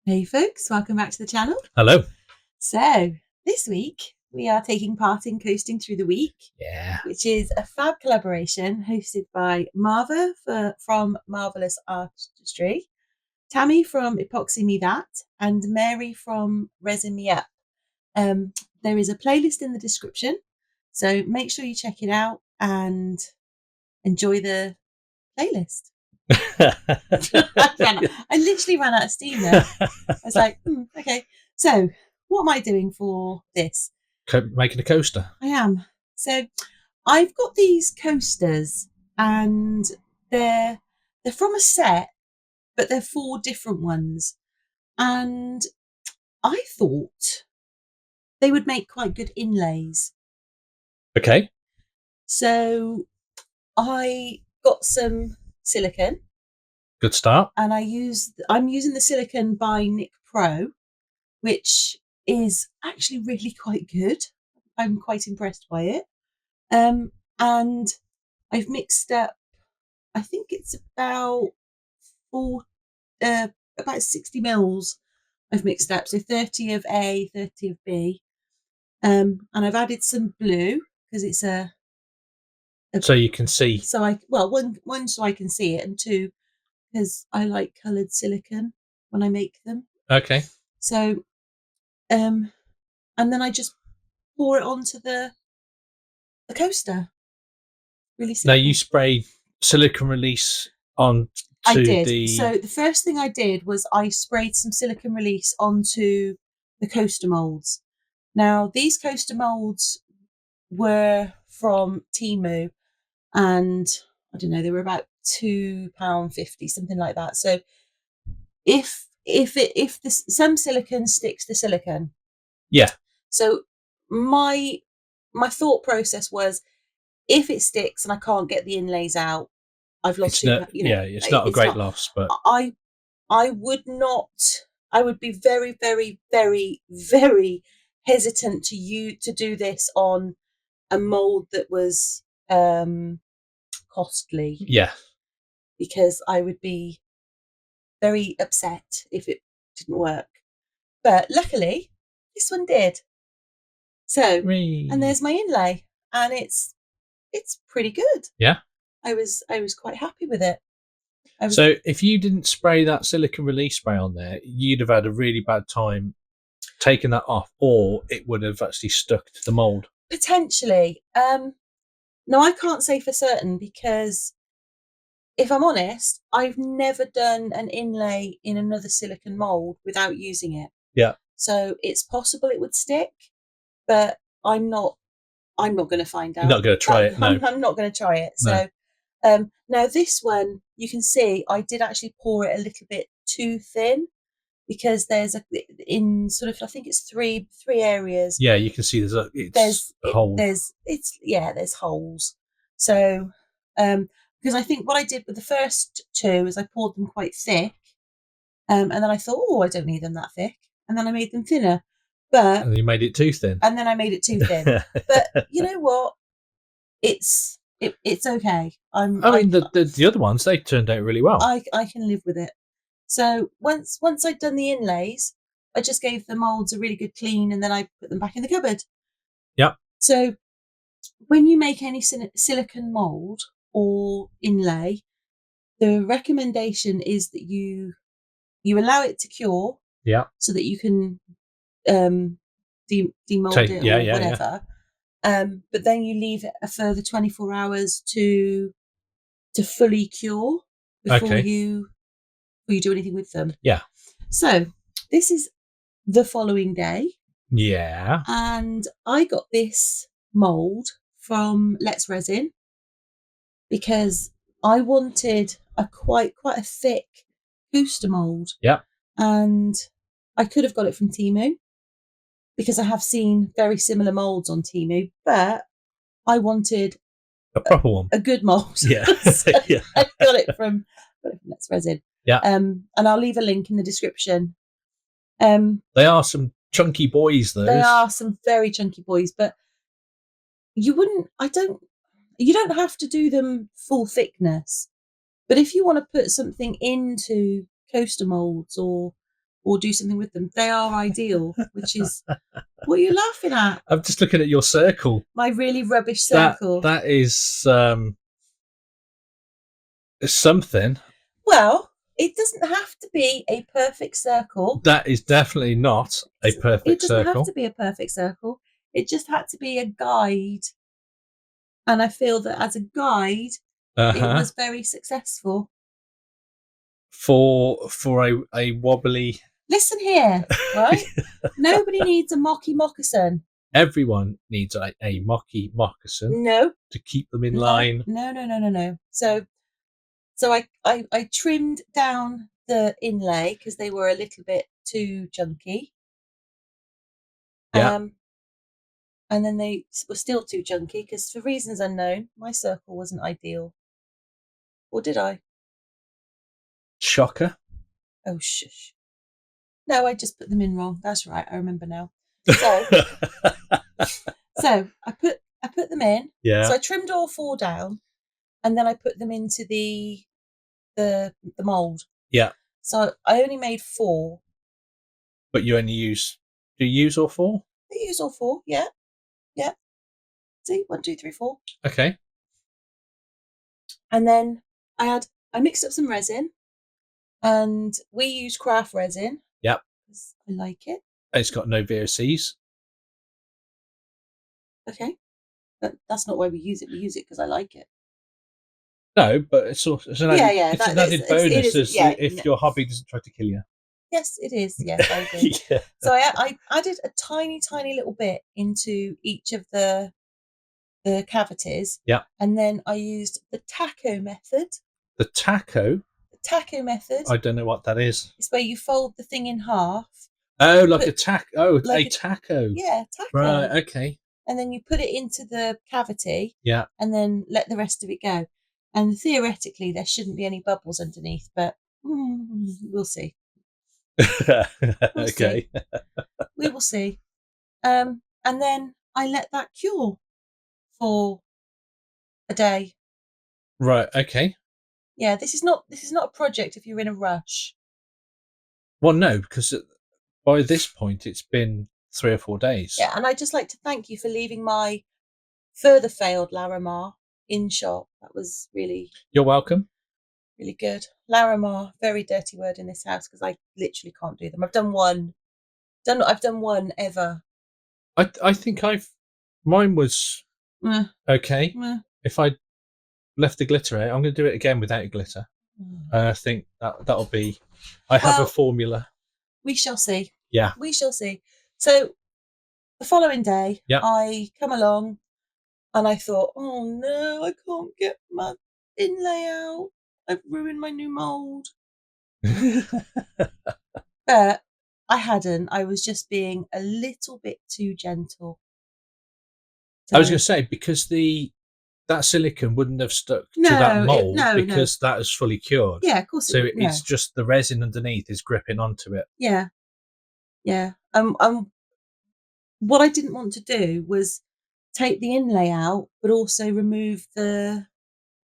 Hey folks, welcome back to the channel. Hello. So this week we are taking part in Coasting Through the Week, which is a fab collaboration hosted by Marva from Marvelous Artistry, Tammy from Epoxy Me That, and Mary from Resin Me Up. There is a playlist in the description, so make sure you check it out and enjoy the playlist. I literally ran out of steam there. I was like, okay. So what am I doing for this? Making a coaster. I am. So I've got these coasters and they're from a set, but they're 4 different ones. And I thought they would make quite good inlays. Okay. So I got some silicone. Good start. And I'm using the Silicone by Nick Pro, which is actually really quite good. I'm quite impressed by it. And I've mixed up, I think it's about 60 mils I've mixed up. So 30 of A, 30 of B. And I've added some blue because it's so you can see. So one so I can see it, and 2 because I like coloured silicone when I make them. Okay. So, and then I just pour it onto the coaster. Really simple. Now you sprayed silicone release on. I did. So the first thing I did was I sprayed some silicone release onto the coaster moulds. Now these coaster moulds were from Temu, and I don't know, they were about £2.50, something like that. So if some silicone sticks to silicone. Yeah. So my thought process was, if it sticks and I can't get the inlays out, I've lost it's not a great loss, but I would not. I would be very, very, very, very hesitant to do this on a mold that was costly. Yeah. Because I would be very upset if it didn't work. But luckily, this one did. So, and there's my inlay, and it's pretty good. Yeah. I was quite happy with it. So if you didn't spray that silicone release spray on there, you'd have had a really bad time taking that off, or it would have actually stuck to the mould. Potentially. No, I can't say for certain, because if I'm honest, I've never done an inlay in another silicone mould without using it. Yeah. So it's possible it would stick, but I'm not going to find out. You're not going to try it. No, I'm not going to try it. No. So now this one, you can see I did actually pour it a little bit too thin, because there's I think it's three areas. Yeah, you can see there's a hole. There's holes. So because I think what I did with the first 2 is I poured them quite thick, and then I thought, I don't need them that thick, and then I made them thinner. But and you made it too thin. And then I made it too thin. But you know what? It's okay. The other ones, they turned out really well. I can live with it. So once I'd done the inlays, I just gave the moulds a really good clean, and then I put them back in the cupboard. Yep. So when you make any silicone mould or inlay, the recommendation is that you allow it to cure. Yeah. So that you can demold it or whatever. Yeah. But then you leave it a further 24 hours to fully cure before you do anything with them. Yeah. So this is the following day. Yeah. And I got this mould from Let's Resin because I wanted quite a thick coaster mould. Yeah. And I could have got it from Temu, because I have seen very similar moulds on Temu, but I wanted a proper one, a good mould. Yeah. So yeah. I got it from Let's Resin. Yeah. And I'll leave a link in the description. They are some chunky boys, those. They are some very chunky boys, but you don't have to do them full thickness. But if you want to put something into coaster moulds or or do something with them. They are ideal, which is what are you laughing at? I'm just looking at your circle. My really rubbish circle. That is something. Well, it doesn't have to be a perfect circle. That is definitely not a perfect circle. It doesn't have to be a perfect circle. It just had to be a guide. And I feel that as a guide, it was very successful. For a wobbly... Listen here, right? Nobody needs a mocky moccasin. Everyone needs a mocky moccasin. No. To keep them in line. No. So I trimmed down the inlay because they were a little bit too junky. Yeah. And then they were still too junky because for reasons unknown, my circle wasn't ideal. Or did I? Shocker. Oh, shush. No, I just put them in wrong. That's right. I remember now. So I put them in. Yeah. So I trimmed all 4 down, and then I put them into the mould. Yeah. So I only made 4. But you only use... Do you use all 4? I use all 4. Yeah. See, 1, 2, 3, 4. Okay. And then I mixed up some resin, and we use craft resin. Yep. I like it. It's got no VOCs. Okay. But that's not why we use it. We use it because I like it. No, but it's an added bonus if your hobby doesn't try to kill you. Yes, it is. Yes, I agree. Yeah. So I added a tiny, tiny little bit into each of the cavities. Yeah. And then I used the taco method. The taco? The taco method. I don't know what that is. It's where you fold the thing in half. Oh, like a taco. Oh, like a taco. Yeah, taco. Right, okay. And then you put it into the cavity. Yeah. And then let the rest of it go. And theoretically, there shouldn't be any bubbles underneath, but we'll see. Okay. We will see. And then I let that cure for a day. Right. Okay. Yeah, this is not a project if you're in a rush. Well, no, because by this point it's been 3 or 4 days. Yeah, and I'd just like to thank you for leaving my further failed Larimar in shop. That was really... You're welcome. Really good. Larimar, very dirty word in this house because I literally can't do them. I've done one. I've done one ever. I think mine was okay. If I left the glitter out, I'm going to do it again without glitter. I think that'll be... I have a formula. We shall see. Yeah. We shall see. So the following day, I come along and I thought, oh no, I can't get my inlay out. I've ruined my new mould. But I hadn't. I was just being a little bit too gentle. So, I was going to say, because that silicone wouldn't have stuck to that mould because that is fully cured. Yeah, of course. So it's just the resin underneath is gripping onto it. Yeah. Yeah. What I didn't want to do was take the inlay out, but also remove the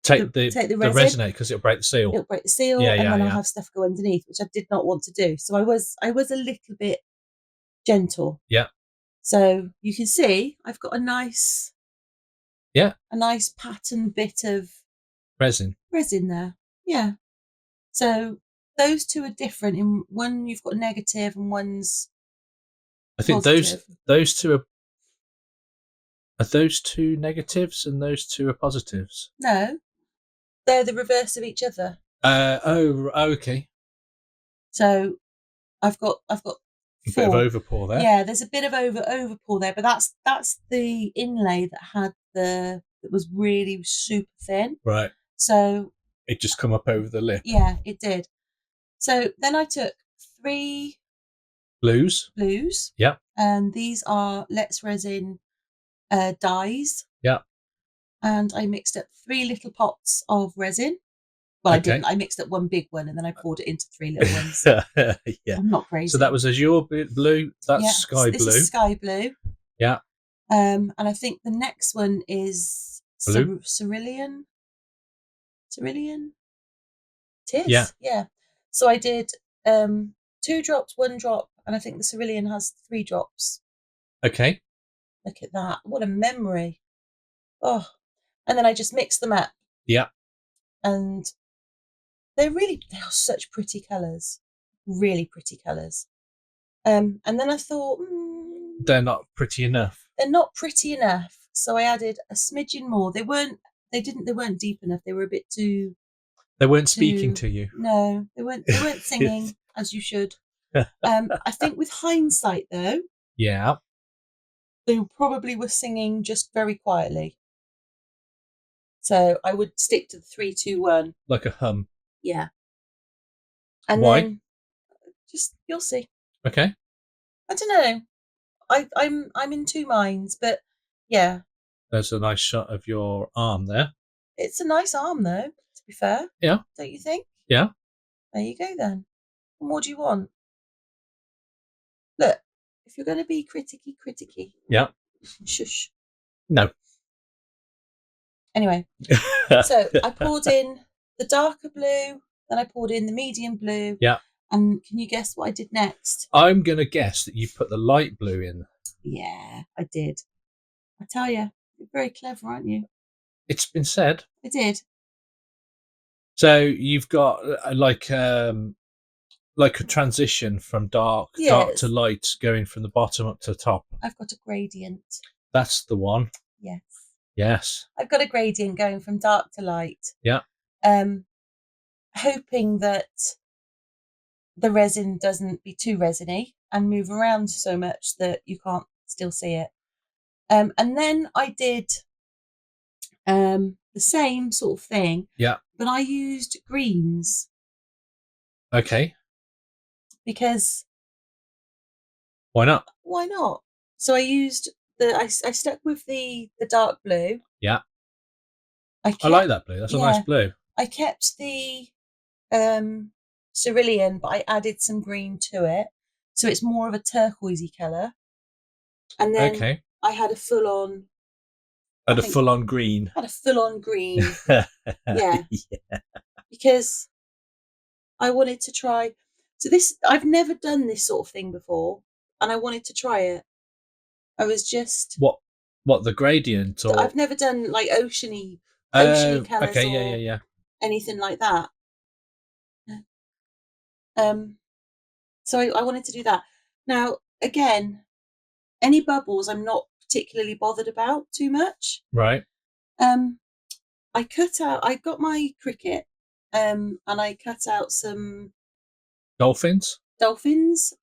resin out because it'll break the seal. It'll break the seal, and then I'll have stuff go underneath, which I did not want to do. So I was a little bit gentle. Yeah. So you can see I've got a nice pattern bit of resin there. Yeah. So those two are different. In one you've got negative and one's I think positive. those two are those two negatives and those two are positives. No. They're the reverse of each other. Okay. So I've got a bit of overpour there. Yeah, there's a bit of overpour there, but that's the inlay that was really super thin. Right. So it just come up over the lip. Yeah, it did. So then I took 3 blues. Yeah. And these are Let's Resin dyes. Yeah. And I mixed up 3 little pots of resin. Well, I didn't. I mixed up 1 big one and then I poured it into 3 little ones. Yeah. I'm not crazy. So that was azure blue. That's sky blue. This is sky blue. Yeah. And I think the next one is cerulean. Cerulean? It is? Yeah. Yeah. So I did 2 drops, 1 drop, and I think the cerulean has 3 drops. Okay. Look at that. What a memory. Oh, and then I just mix them up. Yeah. And they are such pretty colours. Really pretty colours. And then I thought, they're not pretty enough. They're not pretty enough. So I added a smidgen more. They weren't deep enough. They were a bit too. They weren't speaking to you. No, they weren't singing as you should. I think with hindsight though. Yeah. They probably were singing just very quietly. So I would stick to the 3, 2, 1. Like a hum. Yeah. And why? Then just you'll see. Okay. I don't know. I'm in 2 minds, but yeah. There's a nice shot of your arm there. It's a nice arm though, to be fair. Yeah. Don't you think? Yeah. There you go then. And what do you want? Look, if you're going to be criticky. Yeah. Shush. No. Anyway, so I poured in the darker blue, then I poured in the medium blue. Yeah. And can you guess what I did next? I'm going to guess that you put the light blue in. Yeah, I did. I tell you, you're very clever, aren't you? It's been said. I did. So you've got like a transition from dark to light, going from the bottom up to the top. I've got a gradient. That's the one. Yes. Yes. I've got a gradient going from dark to light. Yeah. Hoping that the resin doesn't be too resiny and move around so much that you can't still see it. And then I did the same sort of thing. Yeah. But I used greens. Okay. Because why not? Why not? So I used I stuck with the dark blue. Yeah. I like that blue. That's a nice blue. I kept the cerulean, but I added some green to it, so it's more of a turquoisey colour. And then I had a full on. Had a full on green. Had a full on green. Yeah. Because I wanted to try. So I've never done this sort of thing before, and I wanted to try it. I was just what the gradient, or I've never done like oceany colours or anything like that. So I wanted to do that. Now again, any bubbles I'm not particularly bothered about too much. Right. I got my Cricut, and I cut out some dolphins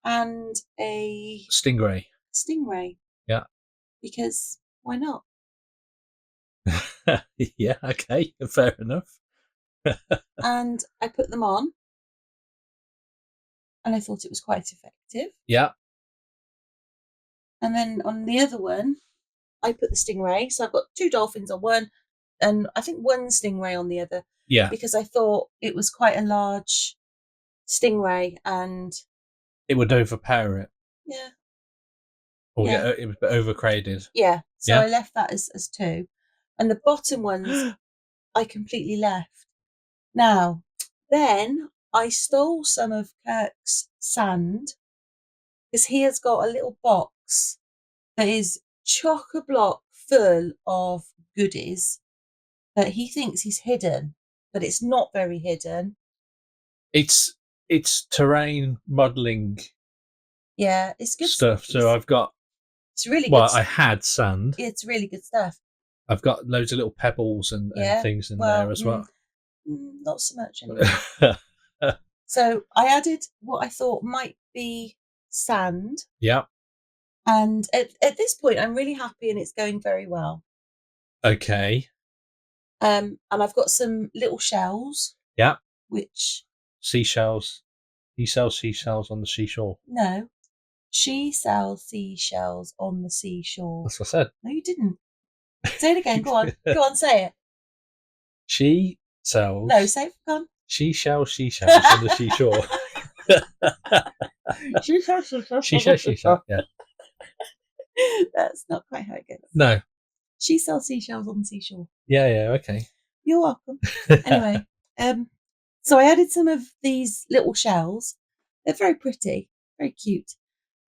and a stingray. Yeah. Because why not? Yeah, okay, fair enough. And I put them on, and I thought it was quite effective. Yeah. And then on the other one, I put the stingray. So I've got 2 dolphins on one, and I think 1 stingray on the other. Yeah. Because I thought it was quite a large stingray, and it would overpower it. Yeah. Or it was overcraded. Yeah. So I left that as 2. And the bottom ones I completely left. Now, then I stole some of Kirk's sand, because he has got a little box that is chock-a-block full of goodies that he thinks he's hidden, but it's not very hidden. It's terrain modelling. Yeah, it's good stuff. So I've got. It's really good. Well, I had sand. It's really good stuff. I've got loads of little pebbles and things in there as well. Not so much anymore. So I added what I thought might be sand. Yeah. And at this point, I'm really happy, and it's going very well. Okay. And I've got some little shells. Yeah. Which seashells. You sell seashells on the seashore. No. She sells seashells on the seashore. That's what I said. No, you didn't. Say it again. Go on. Go on, say it. She sells. No, say it. Go on. She sells seashells on the seashore. She sells seashells. She sells seashells, yeah. That's not quite how it goes. No. She sells seashells on the seashore. Yeah, okay. You're welcome. Anyway, so I added some of these little shells, They're very pretty, very cute.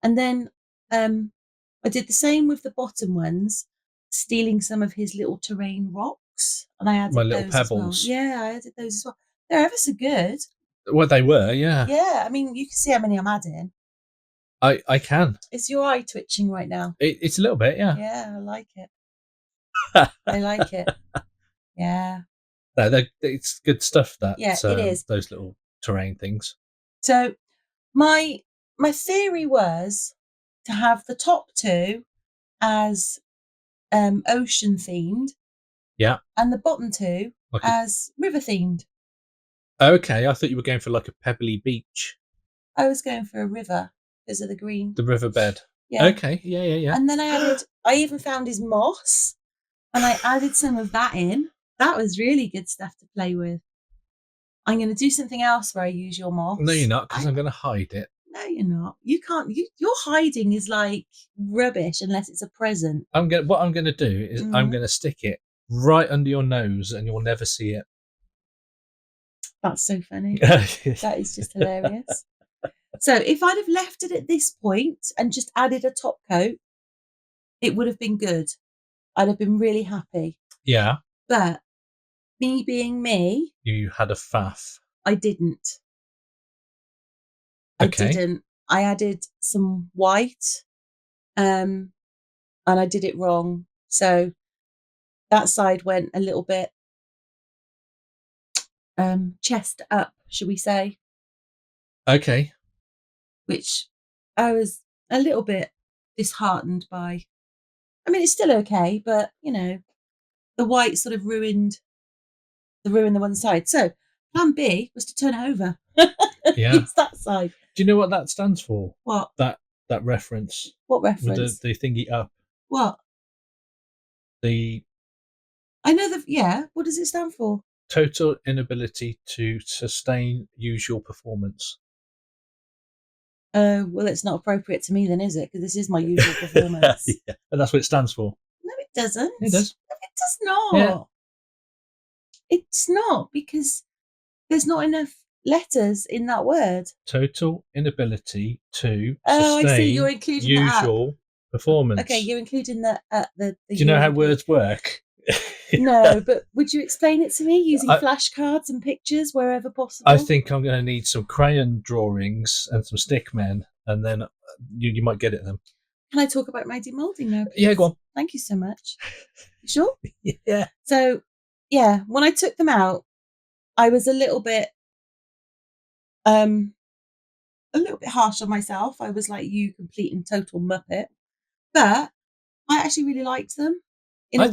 And then I did the same with the bottom ones, stealing some of his little terrain rocks, and I added My little those pebbles. as well. Yeah, I added those as well. They're ever so good. Well, they were, yeah. Yeah, I mean, you can see how many I'm adding. I can. Is your eye twitching right now? It's a little bit, yeah. Yeah, I like it. I like it. Yeah. No, it's good stuff. That it is. Those little terrain things. So my theory was to have the top two as ocean themed. Yeah. And the bottom two as river themed. Okay, I thought you were going for like a pebbly beach. I was going for a river because of the green. The riverbed. Yeah. Okay. Yeah. And then I even found his moss, and I added some of that in. That was really good stuff to play with. I'm going to do something else where I use your moss. No, you're not, because I'm going to hide it. No, you're not. You can't. Your hiding is like rubbish unless it's a present. What I'm going to do is I'm going to stick it right under your nose, and you'll never see it. That's so funny. That is just hilarious. So if I'd have left it at this point and just added a top coat, it would have been good. I'd have been really happy. Yeah. But me being me, you had a faff. I didn't. Okay. I didn't. I added some white, and I did it wrong. So that side went a little bit chest up, should we say? Okay. Which I was a little bit disheartened by. I mean, it's still okay, but the white sort of ruined the one side. So plan B was to turn it over. Yeah. Use that side. Do you know what that stands for? What? That reference. What reference? With the thingy up. What? I know what does it stand for? Total inability to sustain usual performance. Well, it's not appropriate to me then, is it? Because this is my usual performance. Yeah. And that's what it stands for. No, it doesn't. It does. No, it does not. Yeah. It's not, because there's not enough letters in that word. Total inability to sustain I see. You're including usual performance. Okay, you're including the Do you know how words work? No, but would you explain it to me using flashcards and pictures wherever possible? I think I'm going to need some crayon drawings and some stick men, and then you might get it then. Can I talk about my demolding now, please? Yeah, go on. Thank you so much. You sure? Yeah. So, when I took them out, I was a little bit harsh on myself. I was like, you complete and total muppet. But I actually really liked them in a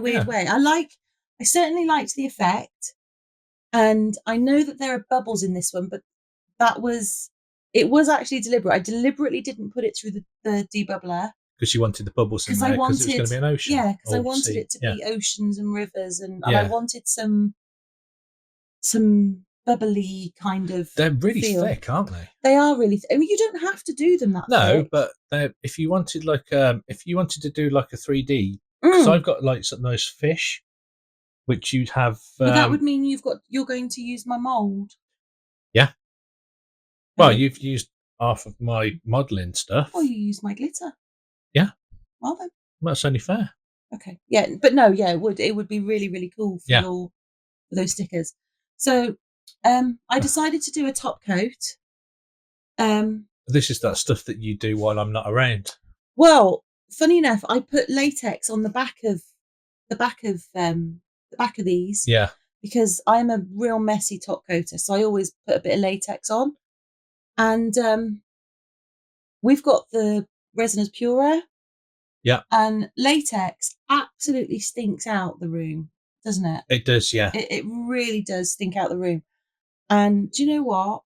weird way. I certainly liked the effect, and I know that there are bubbles in this one, but it was actually deliberate. I deliberately didn't put it through the debubbler because you wanted the bubbles in there because it was going to be an ocean. Yeah, because I wanted it to be oceans and rivers, and I wanted some bubbly kind of. They're really feel. thick, aren't they? They are really. I mean, you don't have to do them that. No, thick. But if you wanted to do like a 3D, because I've got like some nice fish, which you'd have. But that would mean you're going to use my mould. Yeah. Well, you've used half of my modelling stuff. Or you use my glitter. Yeah. Well then. Well, that's only fair. Okay. Yeah, but no, it would be really, really cool for those stickers. So I decided to do a top coat. This is that stuff that you do while I'm not around. Well, funny enough, I put latex on the back of these. Yeah. Because I'm a real messy top coater, so I always put a bit of latex on. And we've got the Resin Pura. Yeah. And latex absolutely stinks out the room, doesn't it? It does, yeah. It really does stink out the room. And do you know what?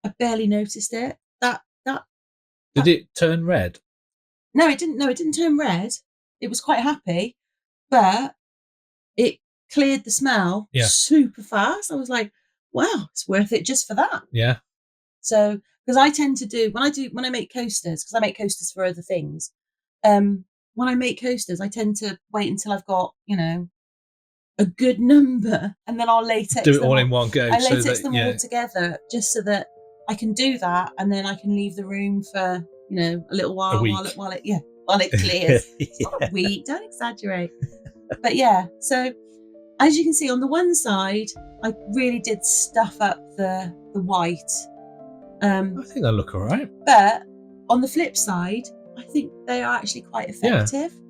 I barely noticed it. Did it turn red? No, it didn't. No, it didn't turn red. It was quite happy, but it cleared the smell super fast. I was like, wow, it's worth it just for that. Yeah. So, because I tend to do when I make coasters, because I make coasters for other things. When I make coasters, I tend to wait until I've got a good number, and then I'll latex do it all in one go. I latex them all together, just so that I can do that, and then I can leave the room for, you know, a little while while it clears. It's not a week, don't exaggerate. But yeah, so as you can see on the one side, I really did stuff up the white. I think they look all right. But on the flip side, I think they are actually quite effective. Yeah.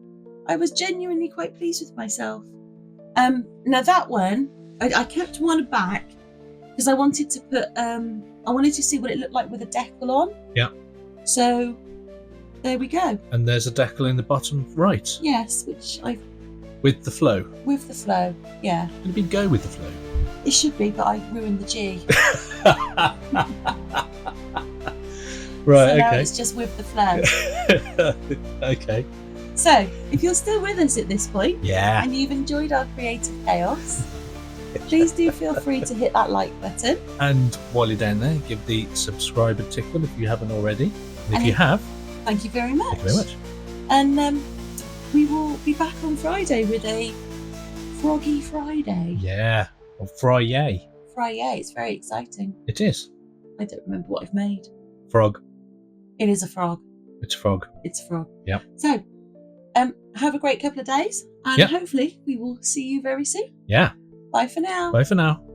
I was genuinely quite pleased with myself. Now that one, I kept one back because I wanted to put, I wanted to see what it looked like with a decal on. Yeah. So there we go. And there's a decal in the bottom right. Yes, which I've... With the flow? With the flow, yeah. It'd be go with the flow. It should be, but I ruined the G. Right, so now okay. it's just with the flow. Okay. So, if you're still with us at this point, yeah, and you've enjoyed our creative chaos, please do feel free to hit that like button. And while you're down there, give the subscribe and tickle if you haven't already. And if you have, thank you very much. Thank you very much. And we will be back on Friday with a Froggy Friday. Yeah, or Fry-yay. Fry-yay, it's very exciting. It is. I don't remember what I've made. Frog. It is a frog. It's a frog. It's a frog. Yep. So, have a great couple of days, and hopefully we will see you very soon. Yeah. Bye for now. Bye for now.